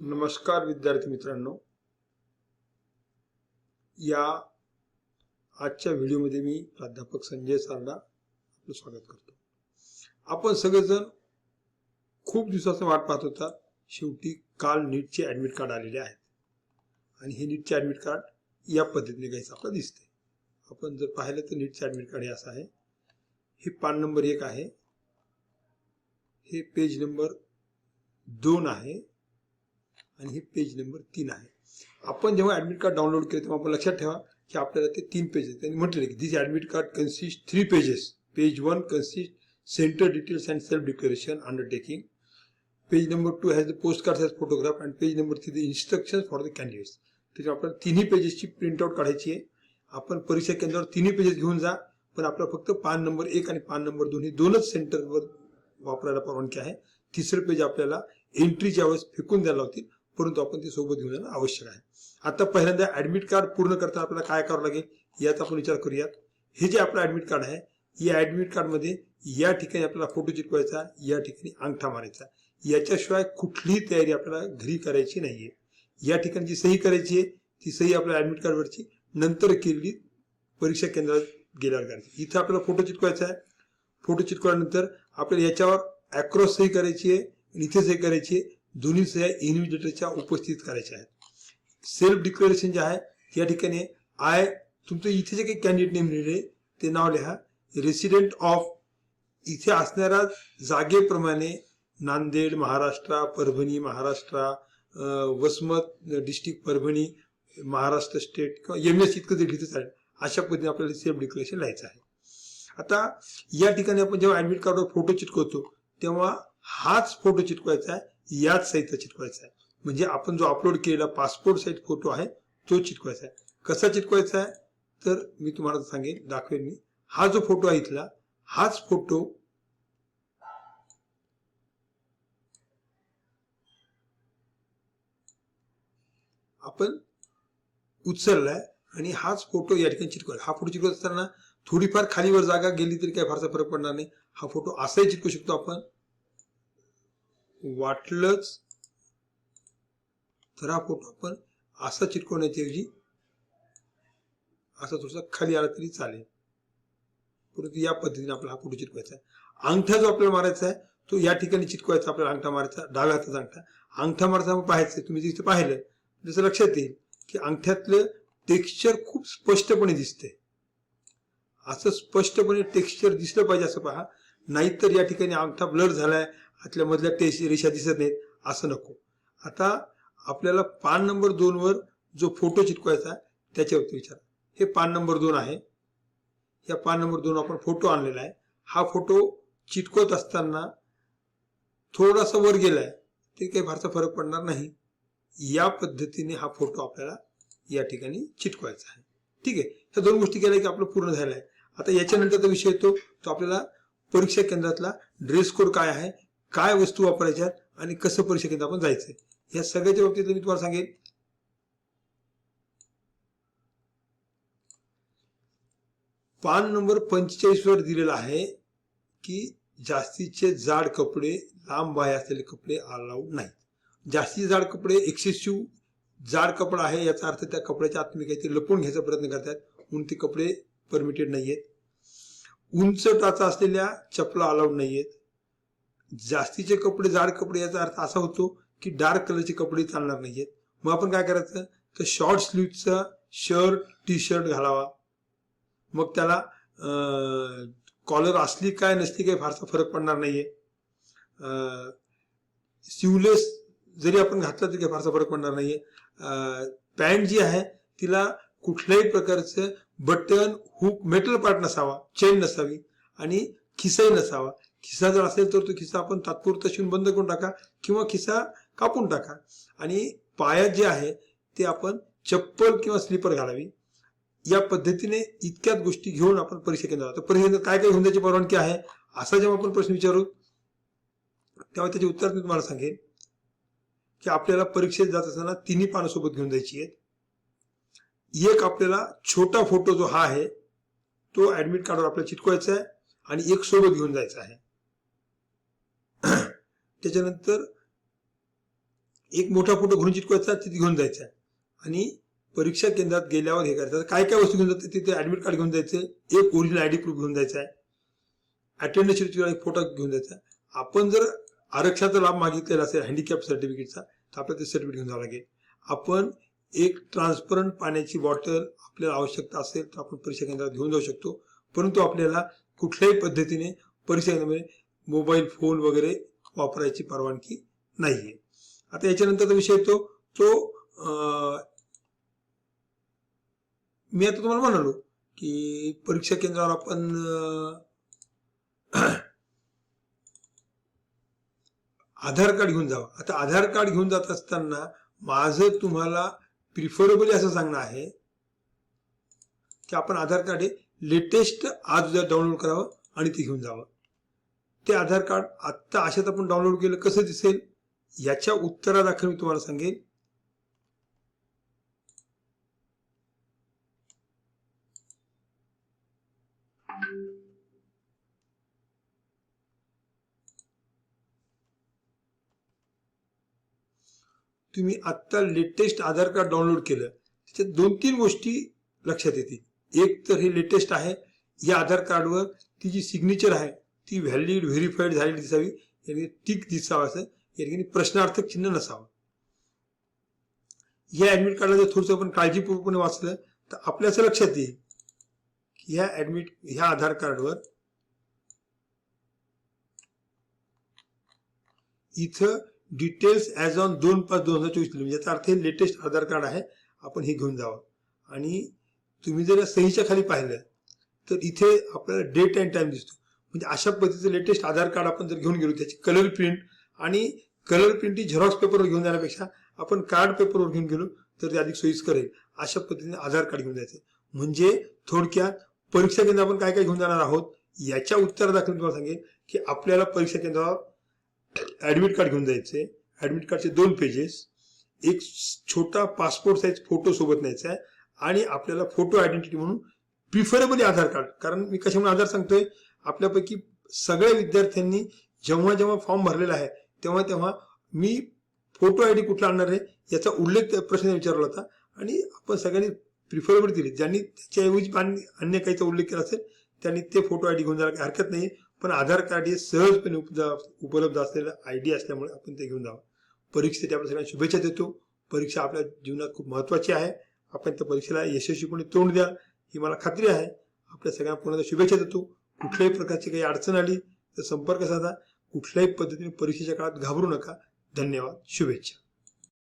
नमस्कार विद्यार्थी मित्रांनो, या आजच्या व्हिडिओमध्ये मी प्राध्यापक संजय सारडा आपलं स्वागत करतो। आपण सगळेजण खूप दिवसाचं वाट पाहत होता। शेवटी काल नीटचे ॲडमिट कार्ड आलेले आहेत आणि हे नीटचे ॲडमिट कार्ड या पद्धतीने काहीच आपल्याला दिसते। आपण जर पाहिलं तर नीटचे ॲडमिट कार्ड हे असं आहे। हे पान नंबर 1 आहे, हे पेज नंबर 2 आहे आणि हे पेज नंबर 3 आहे। आपण जेव्हा ॲडमिट कार्ड डाउनलोड केले तेव्हा आपण लक्षात ठेवा की आपल्याला ते 3 पेजेस त्यांनी म्हटले की this admit card consist 3 pages. Page 1 consists center details and self declaration undertaking. Page number 2 has the postcard as photograph and page number 3 the instructions for the candidates. त्याच्या आपल्याला तिन्ही पेजेसची प्रिंट आउट काढायची आहे। आपण परीक्षा केंद्रावर तिन्ही पेजेस घेऊन जा, पण आपल्याला फक्त पान नंबर 1 आणि पान नंबर 2 हे दोनच सेंटरवर वापरायला परवानगी आहे। तिसरं पेज आपल्याला एंट्रीच्या वेळेस फेकून द्यायला होतील, परंतु आपण ते सोबत घेऊन जाणं आवश्यक आहे। आता पहिल्यांदा ॲडमिट कार्ड पूर्ण करताना आपल्याला काय करावं लागेल याचा आपण विचार करूयात। हे जे आपलं ॲडमिट कार्ड आहे, या ॲडमिट कार्डमध्ये या ठिकाणी आपल्याला फोटो चिटकवायचा, या ठिकाणी अंगठा मारायचा। याच्याशिवाय कुठलीही तयारी आपल्याला घरी करायची नाहीये। या ठिकाणी जी सही करायची आहे ती सही आपल्या ॲडमिट कार्डवरची नंतर केलेली परीक्षा केंद्रात गेल्यावर करायची। इथं आपल्याला फोटो चिटकवायचा आहे। फोटो चिटकवल्यानंतर आपल्याला याच्यावर ॲक्रॉस सही करायची आहे आणि इथे सही करायची आहे। दोन्ही सह्या इन्व्हिजिलेटरच्या उपस्थित करायच्या आहेत। सेल्फ डिक्लेरेशन जे आहे या ठिकाणी तुमचं इथे जे काही कॅन्डिडेट नेम लिहिले ते नाव लिहा। रेसिडेंट ऑफ इथे असणाऱ्या जागेप्रमाणे नांदेड महाराष्ट्र, परभणी महाराष्ट्र, वसमत डिस्ट्रिक्ट परभणी महाराष्ट्र स्टेट किंवा MS इतकं जे लिहितं चालेल, अशा पद्धतीने आपल्याला सेल्फ डिक्लेरेशन लिहायचं आहे। आता या ठिकाणी आपण जेव्हा ॲडमिट कार्डवर फोटो चिटकवतो तेव्हा हाच फोटो चिटकवायचा आहे, याच सहित चिटकवायचा आहे। म्हणजे आपण जो अपलोड केलेला पासपोर्ट साईज फोटो आहे तो चिटकवायचा आहे। कसा चिटकवायचा आहे तर मी तुम्हाला सांगेन, दाखवेन मी। हा जो फोटो आहे इथला, हाच फोटो आपण उचललाय आणि हाच फोटो या ठिकाणी चिटकवायचा। हा फोटो चिटकवत असताना थोडीफार खालीवर जागा गेली तरी काही फारसा फरक पडणार नाही। हा फोटो असाही चिटकवू शकतो आपण, वाटलंच तर हा फोटो आपण असा चिटकवण्याच्या ऐवजी असा थोडासा खाली आला तरी चालेल, परंतु या पद्धतीने आपल्याला हा फोटो चिटकवायचा आहे। अंगठा जो आपल्याला मारायचा आहे तो या ठिकाणी चिटकवायचा। आपल्याला अंगठा मारायचा, डाव्या हाताचा अंगठा। अंगठा मारायचा पाहायचं, तुम्ही जिथे पाहिलं जसं लक्षात येईल की अंगठ्यातलं टेक्स्चर खूप स्पष्टपणे दिसते। असं स्पष्टपणे टेक्स्चर दिसलं पाहिजे असं पहा, नाहीतर या ठिकाणी अंगठा ब्लर झालाय, आतल्या मधल्या रेषा दिसत नाहीत असं नको। आता आपल्याला पान नंबर 2 वर जो फोटो चिटकवायचा त्याच्यावरती विचार। हे पान नंबर 2 आहे। या पान नंबर 2 आपण फोटो आणलेला आहे। हा फोटो चिटकवत असताना थोडासा वर गेलाय ते काही फारसा फरक पडणार नाही। या पद्धतीने हा फोटो आपल्याला या ठिकाणी चिटकवायचा आहे। ठीक आहे, ह्या दोन गोष्टी केल्या की आपलं पूर्ण झालं आहे। आता याच्यानंतरचा विषय येतो तो आपल्याला परीक्षा केंद्रातला ड्रेस कोड काय आहे, काय वस्तू वापरायच्या आणि कसं परीक्षा केंद्रात आपण जायचंय, या सगळ्याच्या बाबतीत मी तुम्हाला सांगेन। पान नंबर 45 वर दिलेला आहे की जास्तीचे जाड कपडे, लांब बाह्य असलेले कपडे अलाउड नाहीत। जास्तीचे जाड कपडे, एक्सेसिव्ह जाड कपडा आहे याचा अर्थ त्या कपड्याच्या आत तुम्ही काहीतरी लपवून घ्यायचा प्रयत्न करतात, म्हणून ते कपडे परमिटेड नाहीयेत। उंच टाचा असलेल्या चपला अलाउड नाहीयेत। जास्तीचे कपडे, जाड कपडे याचा अर्थ असा होतो की डार्क कलरचे कपडे चालणार नाहीयेत। मग आपण काय करायचं तर शॉर्ट स्लीव्हचा शर्ट, टी शर्ट घालावा। मग त्याला कॉलर असली काय नसली काही फारसा फरक पडणार नाहीये। स्लीवलेस जरी आपण घातला तरी काही फारसा फरक पडणार नाहीये। पॅन्ट जी आहे तिला कुठल्याही प्रकारचं बटन, हुक, मेटल पार्ट नसावा, चेन नसावी आणि खिसाही नसावा। खिसा जर असेल तर तो खिसा आपण तात्पुरता शिवून बंद करून टाका किंवा खिसा कापून टाका। आणि पायात जे आहे ते आपण चप्पल किंवा स्लीपर घालावी। या पद्धतीने इतक्याच गोष्टी घेऊन आपण परीक्षा केंद्रात जातो। परीक्षा केंद्रात काय काय घेऊन जायची परवानगी आहे असा जेव्हा आपण प्रश्न विचारू तेव्हा त्याचे उत्तर मी तुम्हाला सांगेन की आपल्याला परीक्षेत जात असताना तिन्ही पानं सोबत घेऊन जायची आहेत। एक आपल्याला छोटा फोटो जो हा आहे तो ऍडमिट कार्डवर आपल्याला चिटकवायचा आहे आणि एक सोबत घेऊन जायचा आहे। त्याच्यानंतर एक मोठा फोटो घरून चिटकवायचा, तिथे घेऊन जायचा आणि परीक्षा केंद्रात गेल्यावर हे करायचं. काय काय वस्तू घेऊन जाते तिथे? ऍडमिट कार्ड घेऊन जायचं, एक ओरिजिनल आयडी प्रूफ घेऊन जायचा आहे, अटेंडन्स शीटचा एक फोटो घेऊन जायचा. आपण जर आरक्षणाचा लाभ मागितलेला असेल हँडिकॅप सर्टिफिकेटचा तर आपल्याला ते सर्टिफिकेट घेऊन जावं लागेल. आपण एक ट्रान्सपरंट पाण्याची बॉटल आपल्याला आवश्यकता असेल तर आपण परीक्षा केंद्रात घेऊन जाऊ शकतो, परंतु आपल्याला कुठल्याही पद्धतीने परीक्षा केंद्रामध्ये मोबाईल फोन वगैरे वापरायची परवानगी नाहीये. आता याच्यानंतरचा विषय येतो तो मी आता तुम्हाला म्हणालो की परीक्षा केंद्रावर आपण आधार कार्ड घेऊन जावं. आता आधार कार्ड घेऊन जात असताना माझं तुम्हाला प्रिफरेबली असं सांगणं आहे की आपण आधार कार्ड हे लेटेस्ट आज उद्या डाउनलोड करावं आणि ते घेऊन जावं. ते आधार कार्ड आत्ता अशात आपण डाउनलोड केलं कसं दिसेल याच्या उत्तरादाखल मी तुम्हाला सांगेन. तुम्ही आत्ता लेटेस्ट आधार कार्ड डाउनलोड केलं त्याच्यात 2-3 गोष्टी लक्षात येतील. एक तर हे लेटेस्ट आहे, या आधार कार्डवर ती जी सिग्नेचर आहे ती व्हॅलिड व्हेरीफाईड झालेली दिसावी, याने टिक दिसावं, असं या ठिकाणी प्रश्नार्थक चिन्ह नसावं. या ऍडमिट कार्डला जर थोडंसं आपण काळजीपूर्वकपणे वाचलं तर आपल्या असं लक्षात येईल की ह्या आधार कार्डवर इथं डिटेल्स ॲज ऑन 2/5/2024 म्हणजे याचा अर्थ हे लेटेस्ट आधार कार्ड आहे, आपण हे घेऊन जावं. आणि तुम्ही जर सहीच्या खाली पाहिलं तर इथे आपल्याला डेट अँड टाइम दिसतो. म्हणजे अशा पद्धतीचं लेटेस्ट आधार कार्ड आपण जर घेऊन गेलो त्याची कलर प्रिंट आणि कलर प्रिंट ही झेरॉक्स पेपरवर घेऊन जाण्यापेक्षा आपण कार्ड पेपरवर घेऊन गेलो तर ते अधिक सोयीस्कर आहे. अशा पद्धतीने आधार कार्ड घेऊन जायचं. म्हणजे थोडक्यात परीक्षा केंद्र आपण काय काय घेऊन जाणार आहोत याच्या उत्तरादाखल तुम्हाला सांगेल की आपल्याला परीक्षा केंद्रावर ऍडमिट कार्ड घेऊन जायचंय. ऍडमिट कार्डचे 2 पेजेस, एक छोटा पासपोर्ट साईज फोटो सोबत न्यायचा आहे आणि आपल्याला फोटो आयडेंटिटी म्हणून प्रिफरेबली आधार कार्ड. कारण मी कशामुळे आधार सांगतोय, आपल्यापैकी सगळ्या विद्यार्थ्यांनी जेव्हा जेव्हा फॉर्म भरलेला आहे तेव्हा तेव्हा मी फोटो आयडी कुठला आणणार आहे याचा उल्लेख प्रश्न विचारला होता आणि आपण सगळ्यांनी प्रिफरेबली दिली. ज्यांनी त्याच्याऐवजी अन्य काहीचा उल्लेख केला असेल त्यांनी ते फोटो आयडी घेऊन जायला काही हरकत नाही, पण आधार कार्ड हे सहजपणे उपलब्ध असलेलं आयडी असल्यामुळे आपण ते घेऊन जावं. परीक्षेसाठी आपल्या सगळ्यांना शुभेच्छा देतो. परीक्षा आपल्या जीवनात खूप महत्वाची आहे. आपण त्या परीक्षेला यशस्वीपणे तोंड द्याल ही मला खात्री आहे. आपल्या सगळ्यांना पुन्हा शुभेच्छा देतो. कुठल्याही प्रकारची काही अडचण आली तर संपर्क साधा. कुठल्याही पद्धतीने परीक्षेच्या काळात घाबरू नका. धन्यवाद. शुभेच्छा.